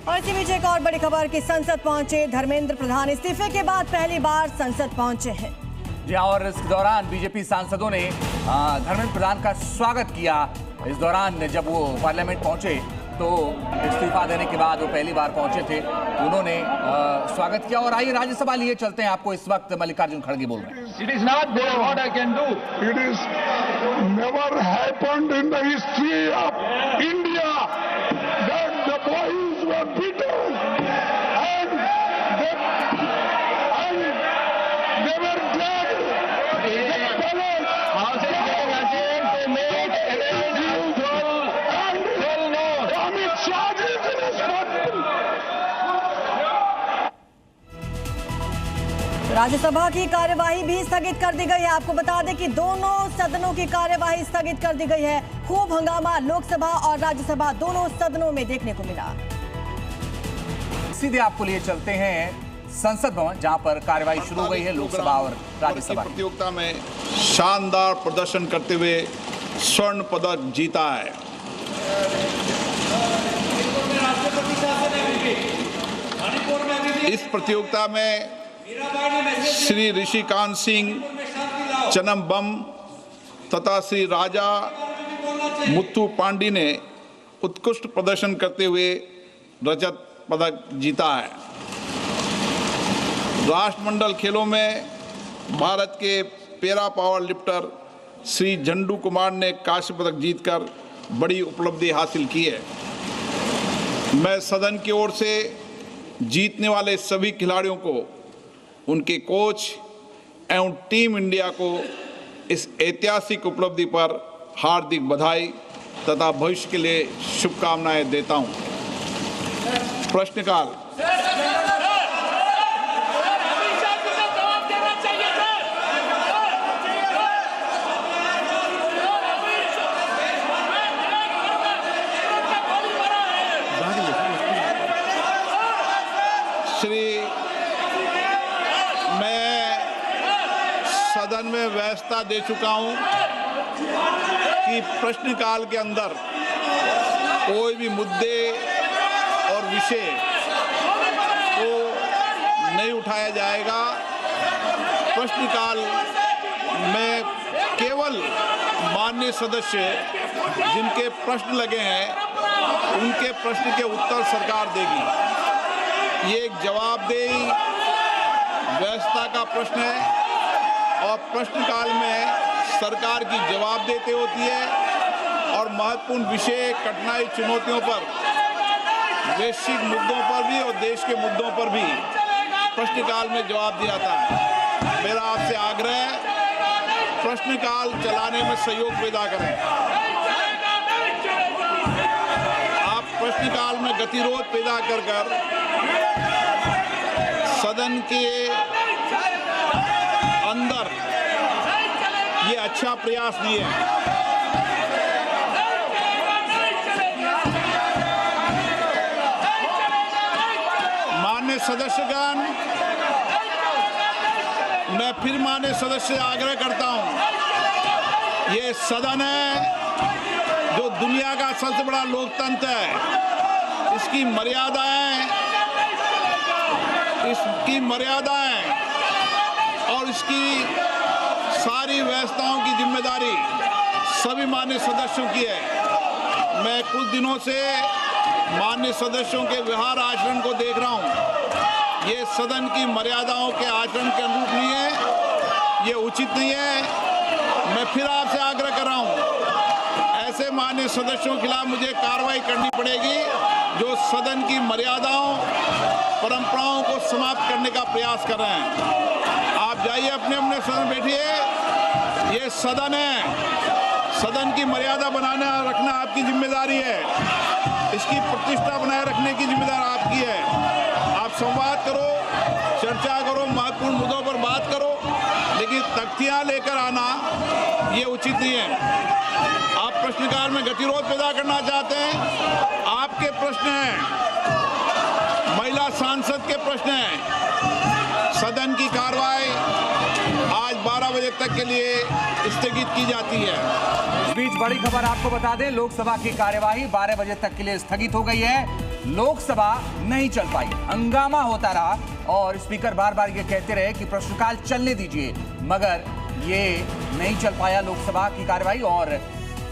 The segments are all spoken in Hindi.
और इसी बीच एक और बड़ी खबर कि संसद पहुंचे धर्मेंद्र प्रधान इस्तीफे के बाद पहली बार संसद पहुंचे हैं। जी हाँ, और इस दौरान बीजेपी सांसदों ने धर्मेंद्र प्रधान का स्वागत किया। इस दौरान जब वो पार्लियामेंट पहुंचे तो इस्तीफा देने के बाद वो पहली बार पहुंचे थे, उन्होंने स्वागत किया। और आइए राज्यसभा लिए चलते हैं, आपको इस वक्त मल्लिकार्जुन खड़गे बोल रहे हैं। It is not what I can do. It is never happened in the history of India that the boys were beaten and they were dragged. Rajya Sabha की कार्यवाही भी स्थगित कर दी गई है। आपको बता दें कि दोनों सदनों की कार्यवाही स्थगित कर दी गई है। खूब हंगामा लोकसभा और राज्यसभा दोनों सदनों में देखने को मिला। सीधे आपको लिए चलते हैं संसद भवन, जहां पर कार्यवाही शुरू हो गई है लोकसभा और राज्यसभा की। प्रतियोगिता में शानदार प्रदर्शन करते हुए स्वर्ण पदक जीता है। इस प्रतियोगिता में श्री ऋषिकांत सिंह चनम्बम तथा श्री राजा मुत्थु पांडी ने उत्कृष्ट प्रदर्शन करते हुए रजत पदक जीता है। राष्ट्रमंडल खेलों में भारत के पैरा पावर लिफ्टर श्री झंडू कुमार ने कांस्य पदक जीतकर बड़ी उपलब्धि हासिल की है। मैं सदन की ओर से जीतने वाले सभी खिलाड़ियों को, उनके कोच एवं टीम इंडिया को इस ऐतिहासिक उपलब्धि पर हार्दिक बधाई तथा भविष्य के लिए शुभकामनाएं देता हूं। प्रश्नकाल। सदन में व्यवस्था दे चुका हूं कि प्रश्नकाल के अंदर कोई भी मुद्दे और विषय को नहीं उठाया जाएगा। प्रश्नकाल में केवल माननीय सदस्य जिनके प्रश्न लगे हैं उनके प्रश्न के उत्तर सरकार देगी। ये एक जवाबदेही व्यवस्था का प्रश्न है और प्रश्नकाल में सरकार की जवाब देते होती है और महत्वपूर्ण विषय, कठिनाई, चुनौतियों पर, वैश्विक मुद्दों पर भी और देश के मुद्दों पर भी प्रश्नकाल में जवाब दिया जाता है। मेरा आपसे आग्रह है, प्रश्नकाल चलाने में सहयोग पैदा करें। आप प्रश्नकाल में गतिरोध पैदा कर सदन के अंदर ये अच्छा प्रयास नहीं है। माननीय सदस्यगण, मैं फिर माननीय सदस्य से आग्रह करता हूं, ये सदन है जो दुनिया का सबसे बड़ा लोकतंत्र है। इसकी मर्यादाएं और इसकी सारी व्यवस्थाओं की जिम्मेदारी सभी माननीय सदस्यों की है। मैं कुछ दिनों से माननीय सदस्यों के व्यवहार आचरण को देख रहा हूं। ये सदन की मर्यादाओं के आचरण के अनुरूप नहीं है, ये उचित नहीं है। मैं फिर आपसे आग्रह कर रहा हूं, ऐसे माननीय सदस्यों के खिलाफ मुझे कार्रवाई करनी पड़ेगी जो सदन की मर्यादाओं, परंपराओं को समाप्त करने का प्रयास कर रहे हैं। आप जाइए अपने अपने सदन बैठिए। ये सदन है, सदन की मर्यादा बनाना रखना आपकी जिम्मेदारी है। इसकी प्रतिष्ठा बनाए रखने की जिम्मेदारी आपकी है। आप संवाद करो, चर्चा करो, महत्वपूर्ण मुद्दों पर बात करो, लेकिन तख्तियां लेकर आना ये उचित नहीं है। आप प्रश्नकाल में गतिरोध पैदा करना चाहते हैं, आपके प्रश्न हैं, महिला सांसद के प्रश्न हैं। सदन की कार्रवाई आज 12 बजे तक के लिए स्थगित की जाती है। इस बीच बड़ी खबर आपको बता दें, लोकसभा की कार्यवाही 12 बजे तक के लिए स्थगित हो गई है। लोकसभा नहीं चल पाई, हंगामा होता रहा और स्पीकर बार बार ये कहते रहे कि प्रश्नकाल चलने दीजिए, मगर ये नहीं चल पाया लोकसभा की कार्यवाही और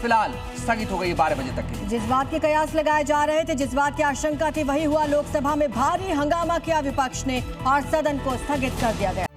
फिलहाल स्थगित हो गई 12 बजे तक के लिए। जिस बात के कयास लगाए जा रहे थे, जिस बात की आशंका थी, वही हुआ। लोकसभा में भारी हंगामा किया विपक्ष ने और सदन को स्थगित कर दिया गया।